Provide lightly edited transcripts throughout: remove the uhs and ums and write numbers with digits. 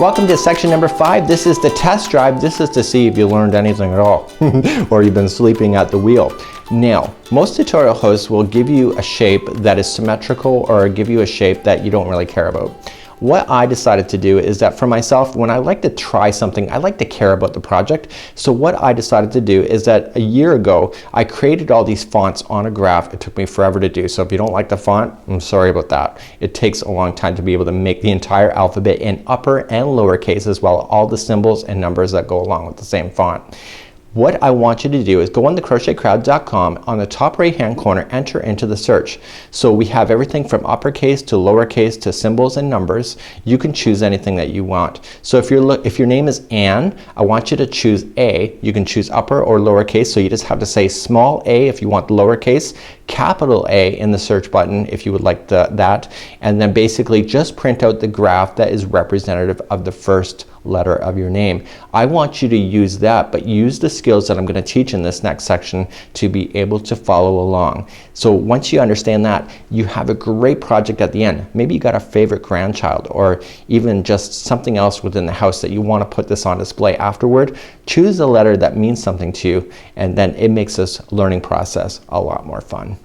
Welcome to section number 5. This is the test drive. This is to see if you learned anything at all or you've been sleeping at the wheel. Now, most tutorial hosts will give you a shape that is symmetrical or give you a shape that you don't really care about. What I decided to do is that for myself, when I like to try something, I like to care about the project. So what I decided to do is that a year ago, I created all these fonts on a graph. It took me forever to do. So if you don't like the font, I'm sorry about that. It takes a long time to be able to make the entire alphabet in upper and lowercase as well, all the symbols and numbers that go along with the same font. What I want you to do is go on the crochetcrowd.com. On the top right hand corner, enter into the search. So we have everything from uppercase to lowercase to symbols and numbers. You can choose anything that you want. So if your name is Anne, I want you to choose A. You can choose upper or lowercase, so you just have to say small a if you want the lowercase, capital A in the search button if you would like that, and then basically just print out the graph that is representative of the first letter of your name. I want you to use that, but use the skills that I'm going to teach in this next section to be able to follow along. So once you understand that, you have a great project at the end. Maybe you got a favorite grandchild or even just something else within the house that you want to put this on display afterward. Choose a letter that means something to you, and then it makes this learning process a lot more fun.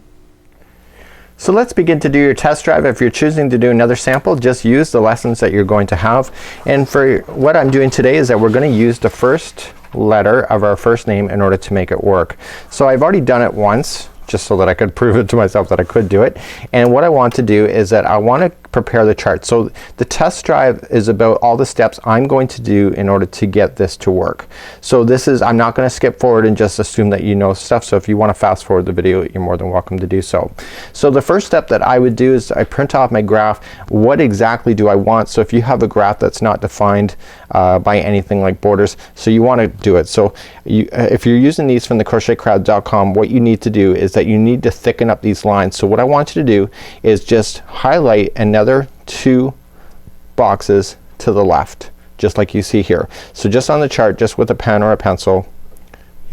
So let's begin to do your test drive. If you're choosing to do another sample, just use the lessons that you're going to have. And for what I'm doing today is that we're going to use the first letter of our first name in order to make it work. So I've already done it once, just so that I could prove it to myself that I could do it. And what I want to do is that I want to prepare the chart. So the test drive is about all the steps I'm going to do in order to get this to work. So this is, I'm not going to skip forward and just assume that you know stuff. So if you want to fast forward the video, you're more than welcome to do so. So the first step that I would do is I print off my graph. What exactly do I want? So if you have a graph that's not defined by anything like borders, so you want to do it. So if you're using these from the crochetcrowd.com, what you need to do is that you need to thicken up these lines. So what I want you to do is just highlight another 2 boxes to the left, just like you see here. So just on the chart, just with a pen or a pencil,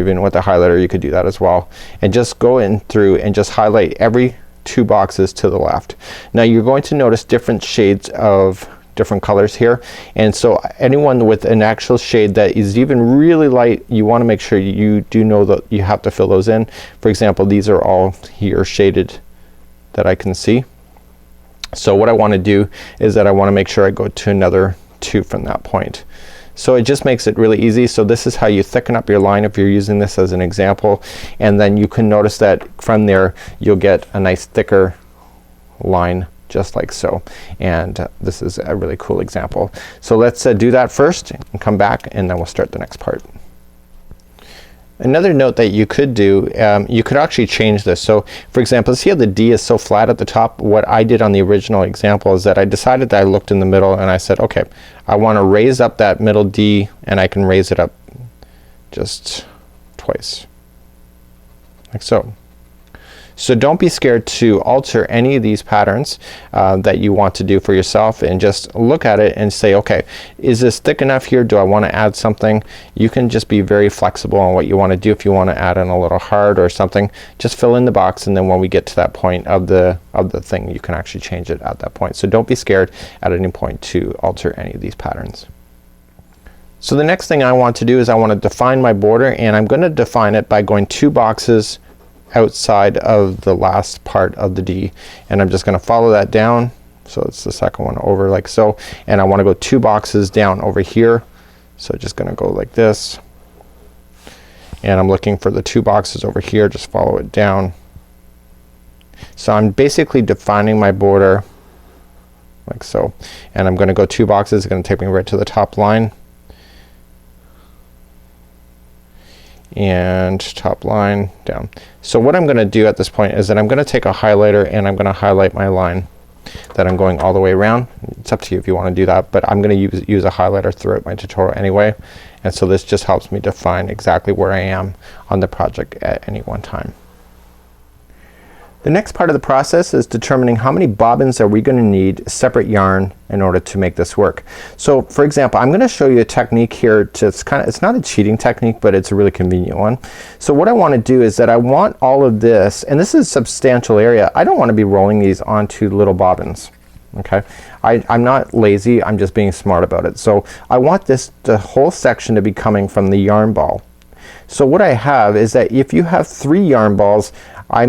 even with a highlighter you could do that as well, and just go in through and just highlight every 2 boxes to the left. Now you're going to notice different shades of different colors here, and so anyone with an actual shade that is even really light, you want to make sure you do know that you have to fill those in. For example, these are all here shaded that I can see. So what I want to do is that I want to make sure I go to another 2 from that point. So it just makes it really easy. So this is how you thicken up your line if you're using this as an example, and then you can notice that from there you'll get a nice thicker line just like so. And this is a really cool example. So let's do that first and come back, and then we'll start the next part. Another note that you could do, you could actually change this. So for example, see how the D is so flat at the top? What I did on the original example is that I decided that I looked in the middle and I said, okay, I want to raise up that middle D, and I can raise it up just twice, like so. So don't be scared to alter any of these patterns that you want to do for yourself, and just look at it and say, okay, is this thick enough here? Do I want to add something? You can just be very flexible on what you want to do. If you want to add in a little heart or something, just fill in the box, and then when we get to that point of the thing, you can actually change it at that point. So don't be scared at any point to alter any of these patterns. So the next thing I want to do is I want to define my border, and I'm going to define it by going 2 boxes outside of the last part of the D, and I'm just going to follow that down. So it's the second one over like so, and I want to go 2 boxes down over here. So just going to go like this, and I'm looking for the 2 boxes over here. Just follow it down. So I'm basically defining my border like so, and I'm going to go 2 boxes. It's going to take me right to the top line, and top line down. So what I'm gonna do at this point is that I'm gonna take a highlighter, and I'm gonna highlight my line that I'm going all the way around. It's up to you if you want to do that, but I'm gonna use a highlighter throughout my tutorial anyway, and so this just helps me define exactly where I am on the project at any one time. The next part of the process is determining how many bobbins are we going to need separate yarn in order to make this work. So for example, I'm going to show you a technique here to, it's not a cheating technique, but it's a really convenient one. So what I want to do is that I want all of this, and this is a substantial area, I don't want to be rolling these onto little bobbins. Okay, I'm not lazy, I'm just being smart about it. So I want the whole section to be coming from the yarn ball. So what I have is that if you have 3 yarn balls,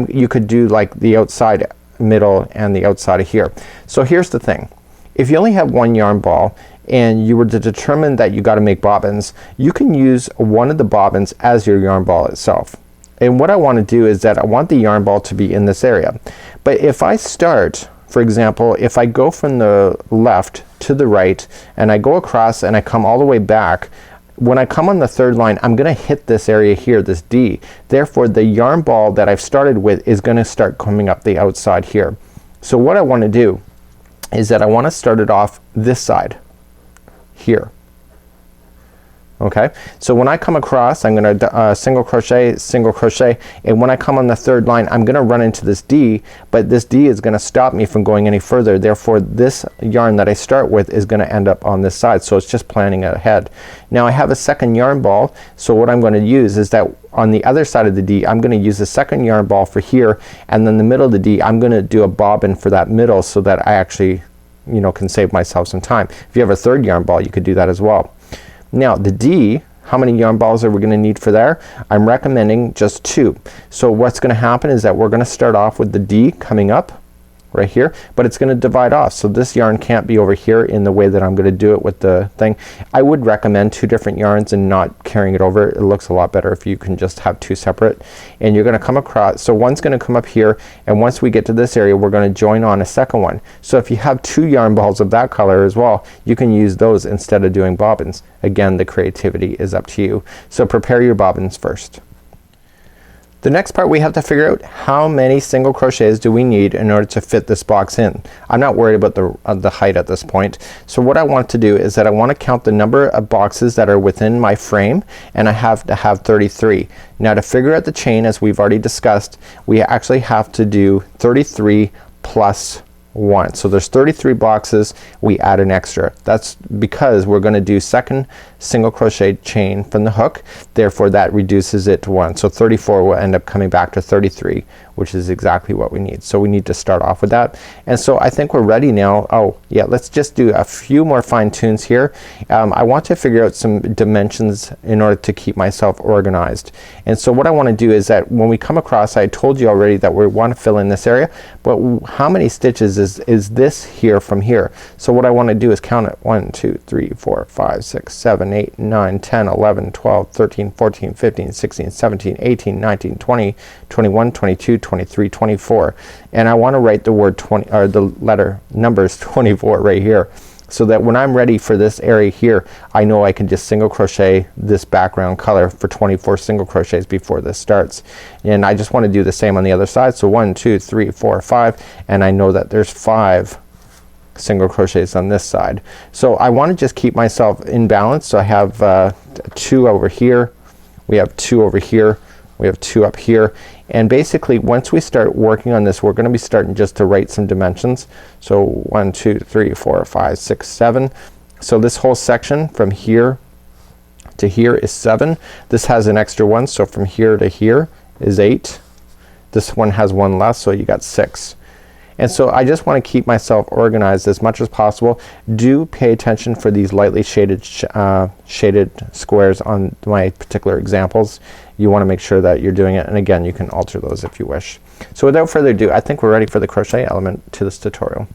you could do like the outside, middle, and the outside of here. So here's the thing, if you only have 1 yarn ball and you were to determine that you got to make bobbins, you can use one of the bobbins as your yarn ball itself. And what I want to do is that I want the yarn ball to be in this area. But if I start, for example, if I go from the left to the right and I go across and I come all the way back, when I come on the 3rd line, I'm gonna hit this area here, this D. Therefore the yarn ball that I've started with is gonna start coming up the outside here. So what I want to do is that I want to start it off this side here. Okay, so when I come across, I'm gonna single crochet, and when I come on the 3rd line, I'm gonna run into this D, but this D is gonna stop me from going any further. Therefore this yarn that I start with is gonna end up on this side. So it's just planning ahead. Now I have a 2nd yarn ball, so what I'm gonna use is that on the other side of the D, I'm gonna use the 2nd yarn ball for here, and then the middle of the D, I'm gonna do a bobbin for that middle so that I actually, you know, can save myself some time. If you have a 3rd yarn ball, you could do that as well. Now the D, how many yarn balls are we gonna need for there? I'm recommending just 2. So what's gonna happen is that we're gonna start off with the D coming up right here, but it's gonna divide off. So this yarn can't be over here in the way that I'm gonna do it with the thing. I would recommend 2 different yarns and not carrying it over. It looks a lot better if you can just have 2 separate. And you're gonna come across, so one's gonna come up here, and once we get to this area we're gonna join on a 2nd one. So if you have 2 yarn balls of that color as well, you can use those instead of doing bobbins. Again, the creativity is up to you. So prepare your bobbins first. The next part, we have to figure out how many single crochets do we need in order to fit this box in. I'm not worried about the height at this point. So what I want to do is that I want to count the number of boxes that are within my frame, and I have to have 33. Now to figure out the chain, as we've already discussed, we actually have to do 33 plus 1. So there's 33 boxes, we add an extra. That's because we're gonna do 2nd single crochet chain from the hook, therefore that reduces it to 1. So 34 will end up coming back to 33, which is exactly what we need. So we need to start off with that. And so I think we're ready now. Oh yeah, let's just do a few more fine tunes here. I want to figure out some dimensions in order to keep myself organized. And so what I want to do is that when we come across, I told you already that we want to fill in this area, but how many stitches is this here from here? So what I want to do is count it. 1 2 3 4 5 6 7 8 9 10 11 12 13 14 15 16 17 18 19 20 21 22 23 24, and I want to write the word 20 or the letter numbers 24 right here, so that when I'm ready for this area here, I know I can just single crochet this background color for 24 single crochets before this starts. And I just want to do the same on the other side. So 1 2 3 4 5, and I know that there's 5 single crochets on this side. So I want to just keep myself in balance. So I have 2 over here, we have 2 over here, we have 2 up here, and basically once we start working on this, we're gonna be starting just to write some dimensions. So 1 2 3 4 5 6 7. So this whole section from here to here is 7. This has an extra 1, so from here to here is 8. This one has 1 less, so you got 6. And so I just want to keep myself organized as much as possible. Do pay attention for these lightly shaded squares on my particular examples. You want to make sure that you're doing it, and again you can alter those if you wish. So without further ado, I think we're ready for the crochet element to this tutorial.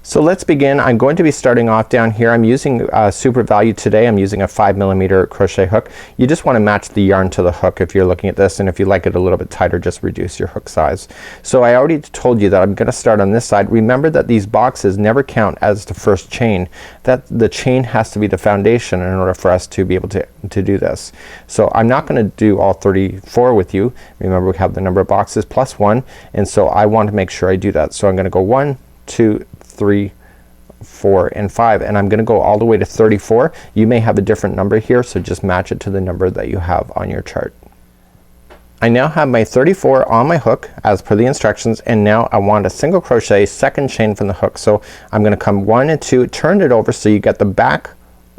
So let's begin. I'm going to be starting off down here. I'm using Super Value today. I'm using a 5mm crochet hook. You just want to match the yarn to the hook if you're looking at this, and if you like it a little bit tighter, just reduce your hook size. So I already told you that I'm gonna start on this side. Remember that these boxes never count as the first chain. That the chain has to be the foundation in order for us to be able to do this. So I'm not gonna do all 34 with you. Remember, we have the number of boxes plus 1, and so I want to make sure I do that. So I'm gonna go 1 2 3 4 and 5, and I'm gonna go all the way to 34. You may have a different number here, so just match it to the number that you have on your chart. I now have my 34 on my hook as per the instructions, and now I want a single crochet second chain from the hook. So I'm gonna come 1 and 2, turn it over so you get the back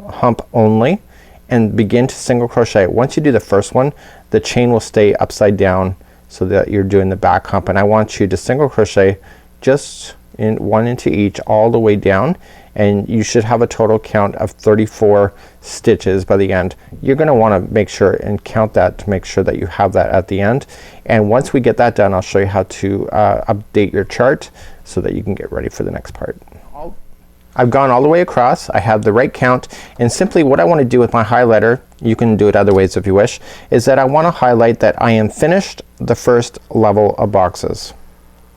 hump only, and begin to single crochet. Once you do the first one, the chain will stay upside down so that you're doing the back hump, and I want you to single crochet just in one into each all the way down, and you should have a total count of 34 stitches by the end. You're gonna wanna make sure and count that to make sure that you have that at the end. And once we get that done, I'll show you how to update your chart so that you can get ready for the next part. I've gone all the way across. I have the right count, and simply what I want to do with my highlighter, you can do it other ways if you wish, is that I want to highlight that I am finished the first level of boxes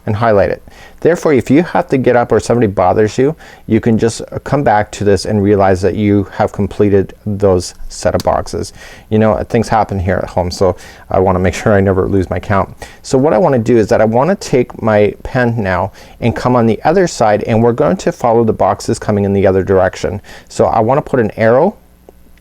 and highlight it. Therefore, if you have to get up or somebody bothers you, you can just come back to this and realize that you have completed those set of boxes. You know, things happen here at home, so I want to make sure I never lose my count. So what I want to do is that I want to take my pen now and come on the other side, and we're going to follow the boxes coming in the other direction. So I want to put an arrow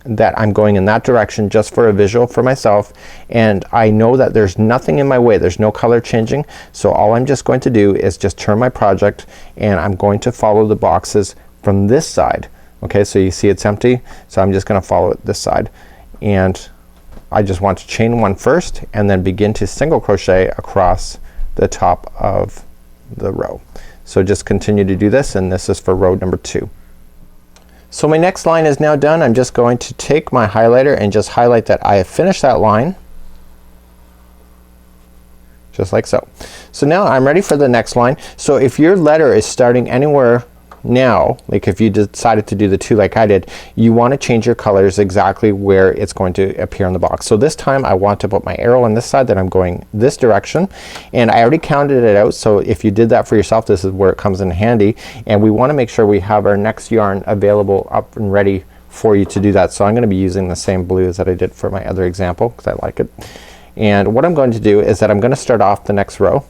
that I'm going in that direction just for a visual for myself, and I know that there's nothing in my way. There's no color changing, so all I'm just going to do is just turn my project, and I'm going to follow the boxes from this side. Okay, so you see it's empty, so I'm just gonna follow it this side, and I just want to chain one first and then begin to single crochet across the top of the row. So just continue to do this, and this is for row number 2. So my next line is now done. I'm just going to take my highlighter and just highlight that I have finished that line, just like so. So now I'm ready for the next line. So if your letter is starting anywhere now, like if you decided to do the 2 like I did, you want to change your colors exactly where it's going to appear in the box. So this time I want to put my arrow on this side, that I'm going this direction, and I already counted it out, so if you did that for yourself, this is where it comes in handy. And we want to make sure we have our next yarn available up and ready for you to do that. So I'm gonna be using the same blue as that I did for my other example because I like it. And what I'm going to do is that I'm gonna start off the next row,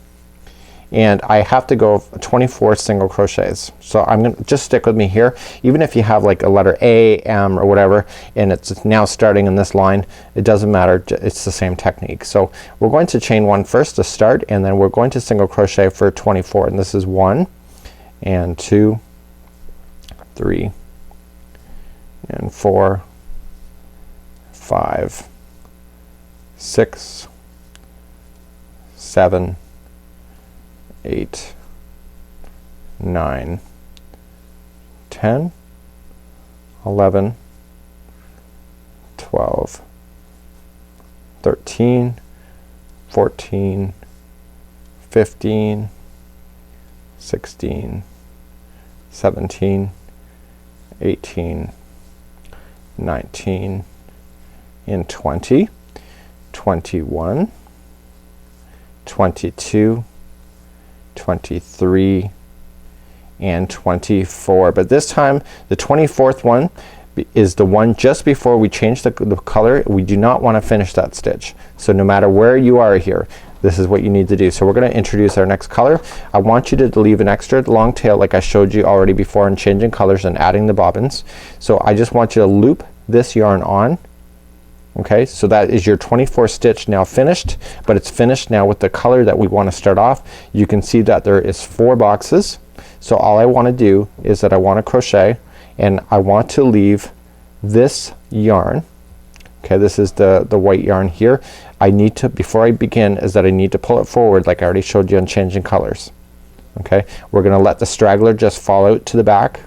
and I have to go 24 single crochets. So I'm gonna just stick with me here. Even if you have like a letter A, M, or whatever, and it's now starting in this line, it doesn't matter, it's the same technique. So we're going to chain one first to start, and then we're going to single crochet for 24, and this is 1 and 2, 3 and 4, 5, 6, 7, 8, 9, 10, 11, 12, 13, 14, 15, 16, 17, 18, 19, and 20, 21, 22, 23, and 24. But this time the 24th one is the one just before we change the color. We do not want to finish that stitch. So no matter where you are here, this is what you need to do. So we're gonna introduce our next color. I want you to leave an extra long tail like I showed you already before in changing colors and adding the bobbins. So I just want you to loop this yarn on. Okay, so that is your 24th stitch now finished, but it's finished now with the color that we want to start off. You can see that there is 4 boxes. So all I want to do is that I want to crochet, and I want to leave this yarn. Okay, this is the white yarn here. I need to, before I begin, is that I need to pull it forward like I already showed you on changing colors. Okay, we're gonna let the straggler just fall out to the back.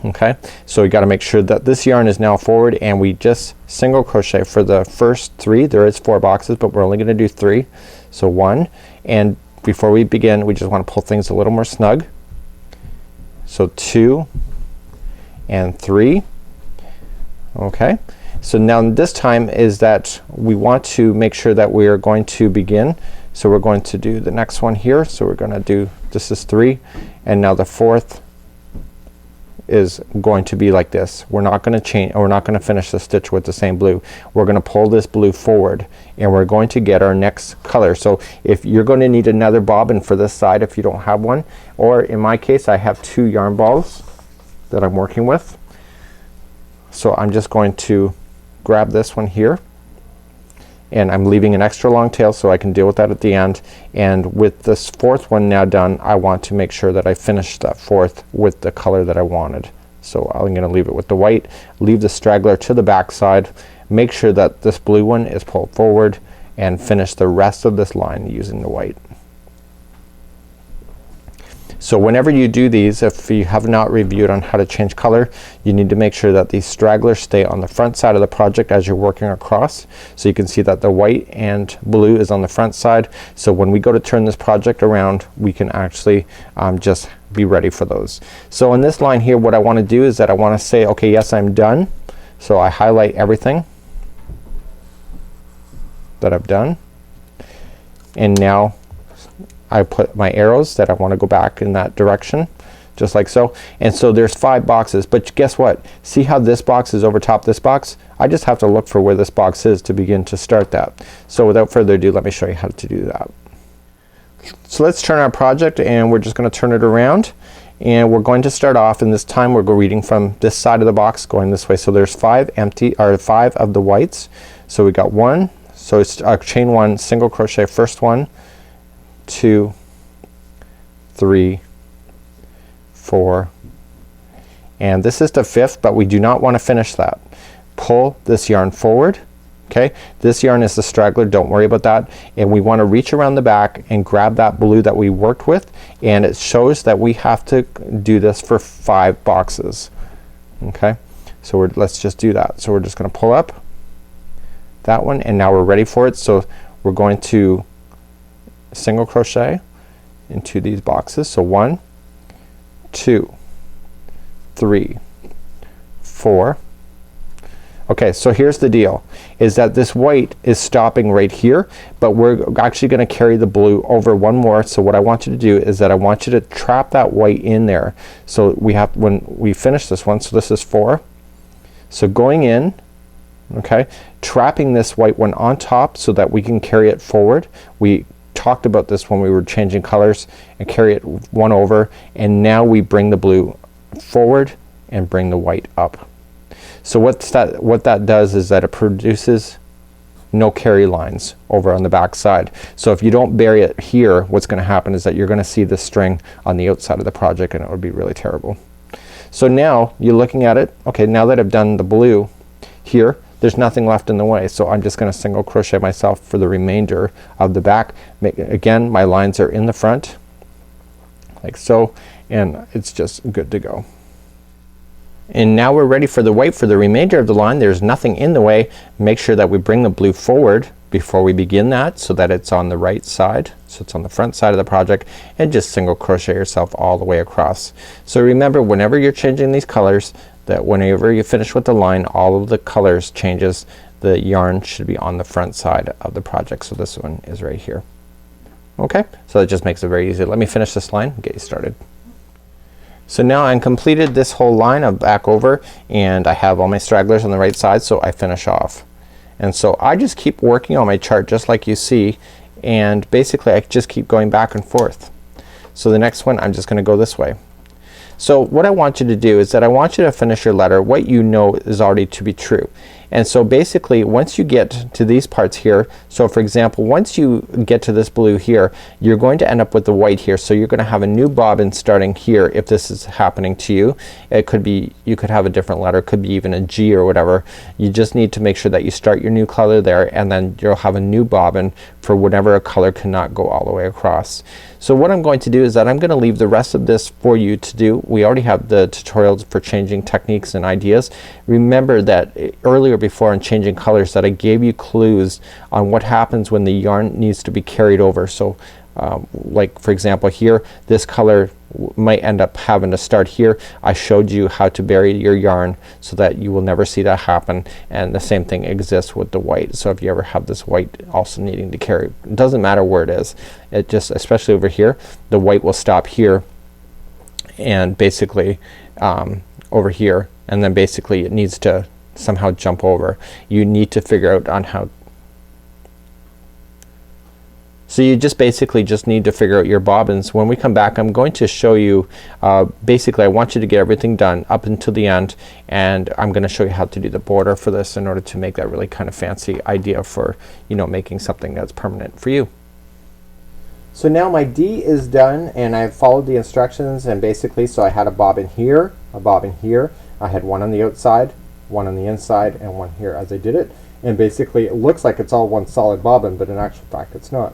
Okay, so we got to make sure that this yarn is now forward, and we just single crochet for the first 3. There is 4 boxes, but we're only gonna do 3. So 1, and before we begin we just want to pull things a little more snug. So 2 and 3. Okay, so now this time is that we want to make sure that we are going to begin. So we're going to do the next one here. So we're gonna do, this is 3, and now the 4th is going to be like this. We're not gonna change, or we're not gonna finish the stitch with the same blue. We're gonna pull this blue forward, and we're going to get our next color. So if you're going to need another bobbin for this side if you don't have one, or in my case I have 2 yarn balls that I'm working with. So I'm just going to grab this one here, and I'm leaving an extra long tail so I can deal with that at the end. And with this 4th one now done, I want to make sure that I finish that 4th with the color that I wanted. So I'm gonna leave it with the white, leave the straggler to the back side, make sure that this blue one is pulled forward, and finish the rest of this line using the white. So whenever you do these, if you have not reviewed on how to change color, you need to make sure that these stragglers stay on the front side of the project as you're working across. So you can see that the white and blue is on the front side. So when we go to turn this project around, we can actually just be ready for those. So in this line here, what I want to do is that I want to say, okay, yes, I'm done. So I highlight everything that I've done, and now I put my arrows that I want to go back in that direction, just like so. And so there's 5 boxes, but guess what? See how this box is over top this box? I just have to look for where this box is to begin to start that. So without further ado, let me show you how to do that. So let's turn our project, and we're just going to turn it around, and we're going to start off, and this time we're reading from this side of the box going this way. So there's 5 empty, or 5 of the whites. So we got 1, so it's chain 1, single crochet, first one, 2, 3, 4, and this is the 5th, but we do not want to finish that. Pull this yarn forward. Okay, this yarn is the straggler, don't worry about that, and we want to reach around the back and grab that blue that we worked with, and it shows that we have to do this for 5 boxes. Okay, so let's just do that. So we're just going to pull up that one, and now we're ready for it. So we're going to single crochet into these boxes. So 1, 2, 3, 4. Okay, so here's the deal, is that this white is stopping right here, but we're actually going to carry the blue over one more. So what I want you to do is that I want you to trap that white in there. So we have, when we finish this one, so this is 4. So going in, okay, trapping this white one on top so that we can carry it forward. We talked about this when we were changing colors, and carry it one over, and now we bring the blue forward and bring the white up. So what that does is that it produces no carry lines over on the back side. So if you don't bury it here, what's gonna happen is that you're gonna see this string on the outside of the project, and it would be really terrible. So now you're looking at it, okay, now that I've done the blue here, there's nothing left in the way. So I'm just gonna single crochet myself for the remainder of the back. Again, my lines are in the front like so, and it's just good to go. And now we're ready for the white for the remainder of the line. There's nothing in the way. Make sure that we bring the blue forward before we begin that, so that it's on the right side, so it's on the front side of the project, and just single crochet yourself all the way across. So remember, whenever you're changing these colors, that whenever you finish with the line, all of the colors changes, the yarn should be on the front side of the project. So this one is right here. Okay, so that just makes it very easy. Let me finish this line and get you started. So now I'm completed this whole line of back over, and I have all my stragglers on the right side, so I finish off. And so I just keep working on my chart just like you see, and basically I just keep going back and forth. So the next one, I'm just gonna go this way. So what I want you to do is that I want you to finish your letter what you know is already to be true. And so basically once you get to these parts here, so for example once you get to this blue here, you're going to end up with the white here. So you're gonna have a new bobbin starting here if this is happening to you. It could be, you could have a different letter, it could be even a G or whatever. You just need to make sure that you start your new color there, and then you'll have a new bobbin for whenever a color cannot go all the way across. So what I'm going to do is that I'm gonna leave the rest of this for you to do. We already have the tutorials for changing techniques and ideas. Remember that earlier before in changing colors that I gave you clues on what happens when the yarn needs to be carried over. So like for example here, this color might end up having to start here. I showed you how to bury your yarn so that you will never see that happen, and the same thing exists with the white. So if you ever have this white also needing to carry, it doesn't matter where it is, it just, especially over here, the white will stop here and basically over here, and then basically it needs to somehow jump over. You need to figure out on how. So you just basically just need to figure out your bobbins. When we come back, I'm going to show you basically I want you to get everything done up until the end, and I'm gonna show you how to do the border for this in order to make that really kind of fancy idea for, you know, making something that's permanent for you. So now my D is done, and I've followed the instructions, and basically so I had a bobbin here, a bobbin here, I had one on the outside, one on the inside, and one here as I did it, and basically it looks like it's all one solid bobbin, but in actual fact it's not.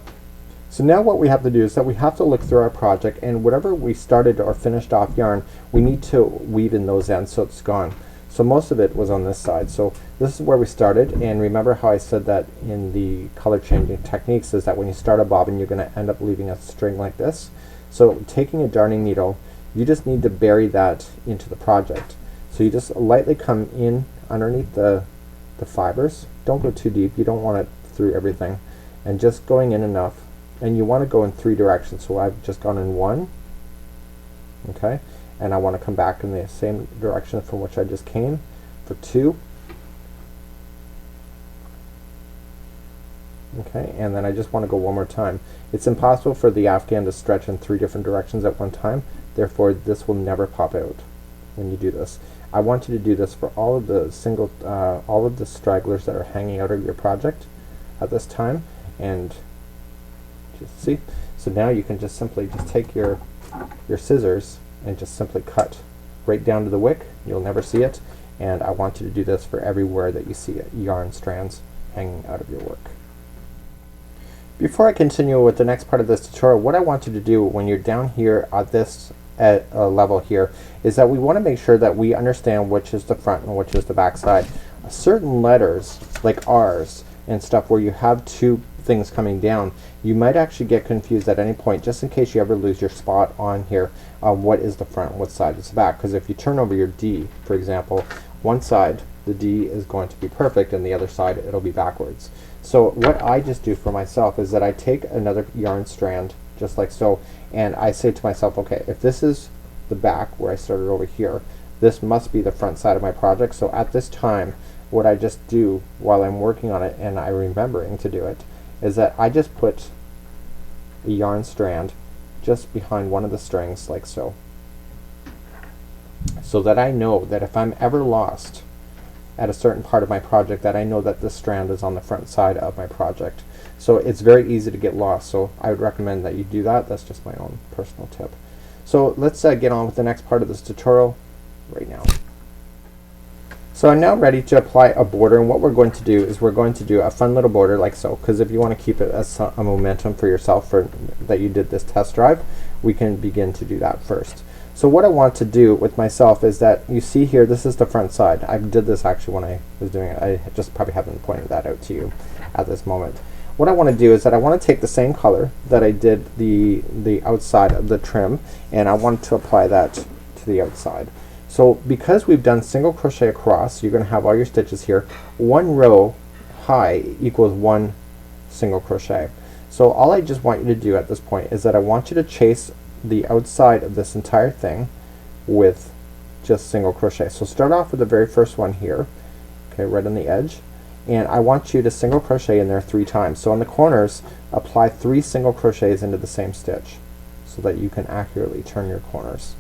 So now what we have to do is that we have to look through our project, and whatever we started or finished off yarn, we need to weave in those ends so it's gone. So most of it was on this side. So this is where we started, and remember how I said that in the color changing techniques is that when you start a bobbin you're going to end up leaving a string like this. So taking a darning needle, you just need to bury that into the project. So you just lightly come in underneath the fibers. Don't go too deep, you don't want it through everything, and just going in enough. And you want to go in 3 directions, so I've just gone in 1, okay, and I want to come back in the same direction from which I just came for 2, okay, and then I just want to go one more time. It's impossible for the Afghan to stretch in 3 different directions at one time, therefore this will never pop out when you do this. I want you to do this for all of the all of the stragglers that are hanging out of your project at this time, and just see. So now you can just simply just take your scissors and just simply cut right down to the wick. You'll never see it, and I want you to do this for everywhere that you see yarn strands hanging out of your work. Before I continue with the next part of this tutorial, what I want you to do when you're down here at this level here is that we want to make sure that we understand which is the front and which is the back side. Certain letters like R's and stuff where you have 2 things coming down, you might actually get confused at any point, just in case you ever lose your spot on here, what is the front, what side is the back. Because if you turn over your D, for example, one side the D is going to be perfect and the other side it'll be backwards. So what I just do for myself is that I take another yarn strand just like so, and I say to myself, okay, if this is the back where I started over here, this must be the front side of my project. So at this time what I just do while I'm working on it and I'm remembering to do it is that I just put a yarn strand just behind one of the strings like so, so that I know that if I'm ever lost at a certain part of my project, that I know that this strand is on the front side of my project. So it's very easy to get lost, so I would recommend that you do that. That's just my own personal tip. So let's get on with the next part of this tutorial right now. So I'm now ready to apply a border, and what we're going to do is we're going to do a fun little border like so, because if you want to keep it as a momentum for yourself for that you did this test drive, we can begin to do that first. So what I want to do with myself is that you see here, this is the front side. I did this actually when I was doing it. I just probably haven't pointed that out to you at this moment. What I want to do is that I want to take the same color that I did the outside of the trim, and I want to apply that to the outside. So because we've done single crochet across, you're going to have all your stitches here. 1 row high equals 1 single crochet. So all I just want you to do at this point is that I want you to chase the outside of this entire thing with just single crochet. So start off with the very first one here, okay, right on the edge, and I want you to single crochet in there 3 times. So on the corners, apply 3 single crochets into the same stitch so that you can accurately turn your corners.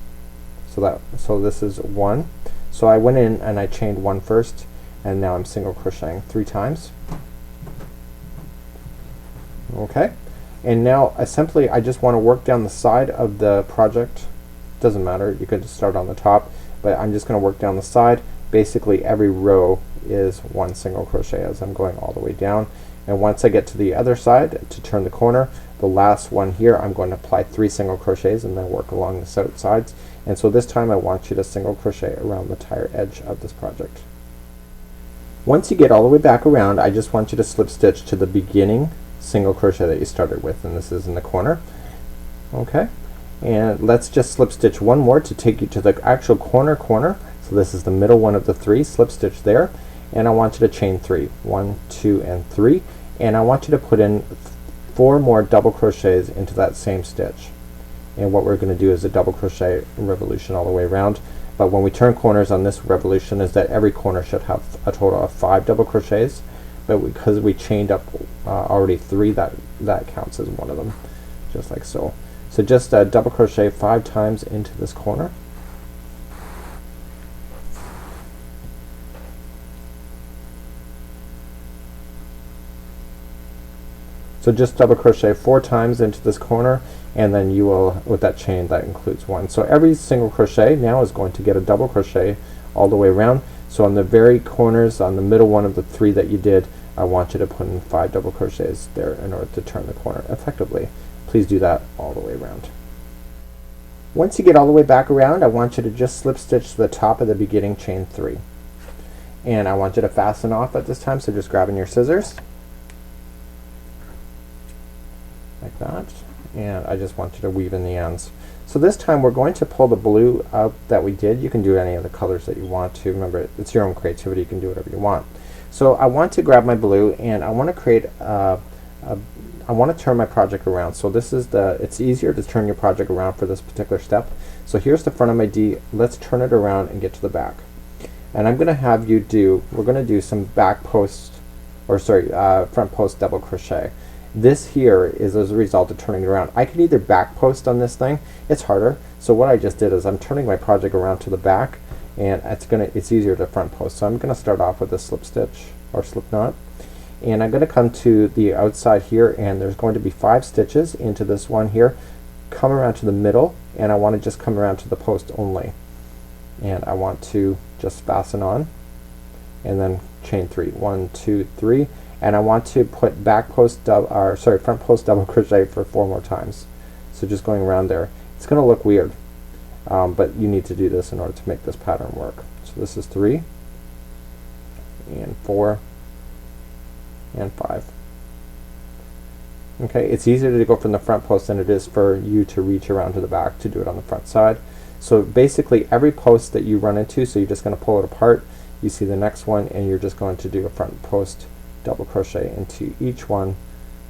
So this is 1. So I went in and I chained 1 first, and now I'm single crocheting 3 times. Okay, and now I just want to work down the side of the project. Doesn't matter, you could just start on the top, but I'm just going to work down the side. Basically every row is 1 single crochet as I'm going all the way down, and once I get to the other side to turn the corner, the last one here, I'm going to apply 3 single crochets and then work along the outsides. And so this time I want you to single crochet around the entire edge of this project. Once you get all the way back around, I just want you to slip stitch to the beginning single crochet that you started with, and this is in the corner. Okay, and let's just slip stitch 1 more to take you to the actual corner. So this is the middle one of the 3, slip stitch there, and I want you to chain 3, 1, 2, and 3, and I want you to put in 4 more double crochets into that same stitch. And what we're going to do is a double crochet revolution all the way around. But when we turn corners on this revolution is that every corner should have a total of 5 double crochets, but because we chained up already 3, that counts as one of them, just like so. So just double crochet 5 times into this corner. So just double crochet 4 times into this corner, and then you will, with that chain, that includes 1. So every single crochet now is going to get a double crochet all the way around. So on the very corners, on the middle one of the 3 that you did, I want you to put in 5 double crochets there in order to turn the corner effectively. Please do that all the way around. Once you get all the way back around, I want you to just slip stitch to the top of the beginning chain 3. And I want you to fasten off at this time, so just grabbing your scissors like that, and I just want you to weave in the ends. So this time we're going to pull the blue out that we did. You can do any of the colors that you want to. Remember, it's your own creativity, you can do whatever you want. So I want to grab my blue and I want to create I want to turn my project around. So this is it's easier to turn your project around for this particular step. So here's the front of my D. Let's turn it around and get to the back. And I'm going to have you we're going to do some back post, or sorry, front post double crochet. This here is as a result of turning it around. I can either back post on this thing. It's harder. So what I just did is I'm turning my project around to the back, and it's easier to front post. So I'm going to start off with a slip stitch or slip knot. And I'm going to come to the outside here, and there's going to be 5 stitches into this one here. Come around to the middle, and I want to just come around to the post only. And I want to just fasten on, and then chain 3. 1, 2, 3. And I want to put front post double crochet for 4 more times. So just going around there. It's going to look weird, but you need to do this in order to make this pattern work. So this is 3, and 4, and 5. Okay, it's easier to go from the front post than it is for you to reach around to the back to do it on the front side. So basically every post that you run into, so you're just going to pull it apart, you see the next one, and you're just going to do a front post double crochet into each one,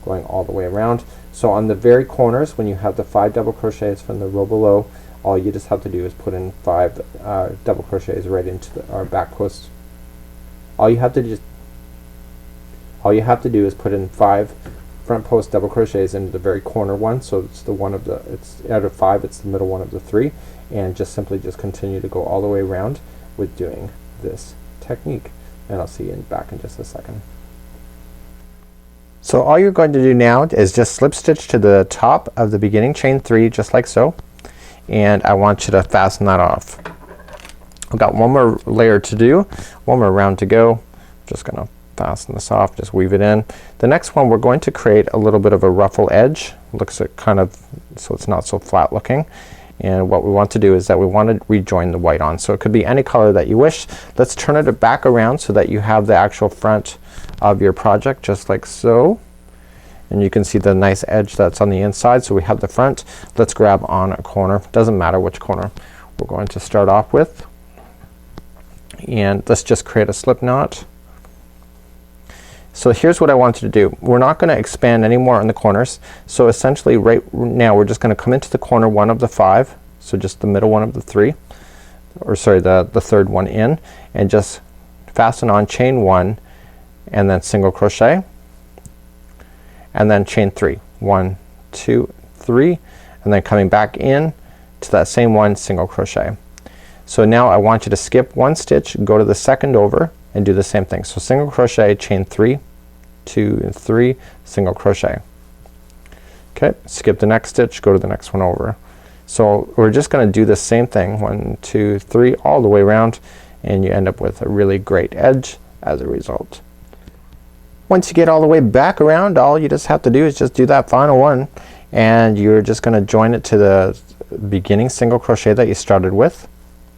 going all the way around. So on the very corners, when you have the 5 double crochets from the row below, all you just have to do is put in 5 double crochets right into our back post. All you have to do is put in 5 front post double crochets into the very corner one, so it's the one of the, it's out of 5, it's the middle one of the 3, and just simply just continue to go all the way around with doing this technique. And I'll see you back in just a second. So all you're going to do now is just slip stitch to the top of the beginning chain 3, just like so, and I want you to fasten that off. I've got one more layer to do, one more round to go. Just gonna fasten this off, just weave it in. The next one, we're going to create a little bit of a ruffle edge. Looks at kind of, so it's not so flat looking. And what we want to do is that we want to rejoin the white on. So it could be any color that you wish. Let's turn it back around so that you have the actual front of your project, just like so. And you can see the nice edge that's on the inside. So we have the front. Let's grab on a corner. Doesn't matter which corner we're going to start off with. And let's just create a slip knot. So here's what I want you to do. We're not going to expand any more on the corners. So essentially right now we're just going to come into the corner one of the 5. So just the middle one of the 3. Or sorry, the third one in. And just fasten on chain 1 and then single crochet. And then chain 3. 1, 2, 3. And then coming back in to that same one, single crochet. So now I want you to skip 1 stitch, go to the second over, and do the same thing. So single crochet, chain 3, 2, and 3, single crochet. Okay, skip the next stitch, go to the next one over. So we're just going to do the same thing, 1, 2, 3, all the way around, and you end up with a really great edge as a result. Once you get all the way back around, all you just have to do is just do that final one, and you're just going to join it to the beginning single crochet that you started with.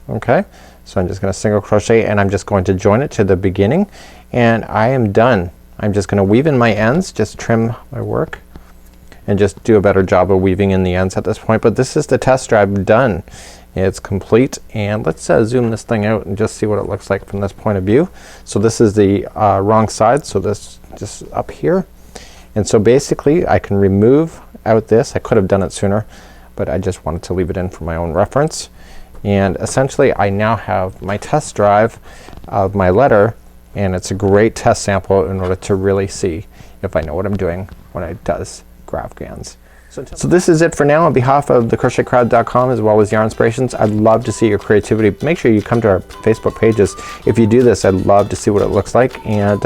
Okay, so I'm just going to single crochet and I'm just going to join it to the beginning, and I am done. I'm just going to weave in my ends, just trim my work and just do a better job of weaving in the ends at this point. But this is the test strip done. It's complete, and let's zoom this thing out and just see what it looks like from this point of view. So this is the wrong side, so this just up here, and so basically I can remove out this. I could have done it sooner, but I just wanted to leave it in for my own reference. And essentially I now have my test drive of my letter, and it's a great test sample in order to really see if I know what I'm doing when it does Graphghans. So this is it for now. On behalf of thecrochetcrowd.com as well as Yarn Inspirations, I'd love to see your creativity. Make sure you come to our Facebook pages. If you do this, I'd love to see what it looks like, and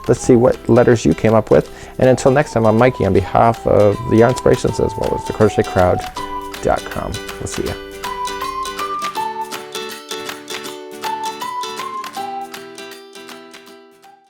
let's see what letters you came up with. And until next time, I'm Mikey on behalf of the Yarn Inspirations as well as thecrochetcrowd.com. We'll see you.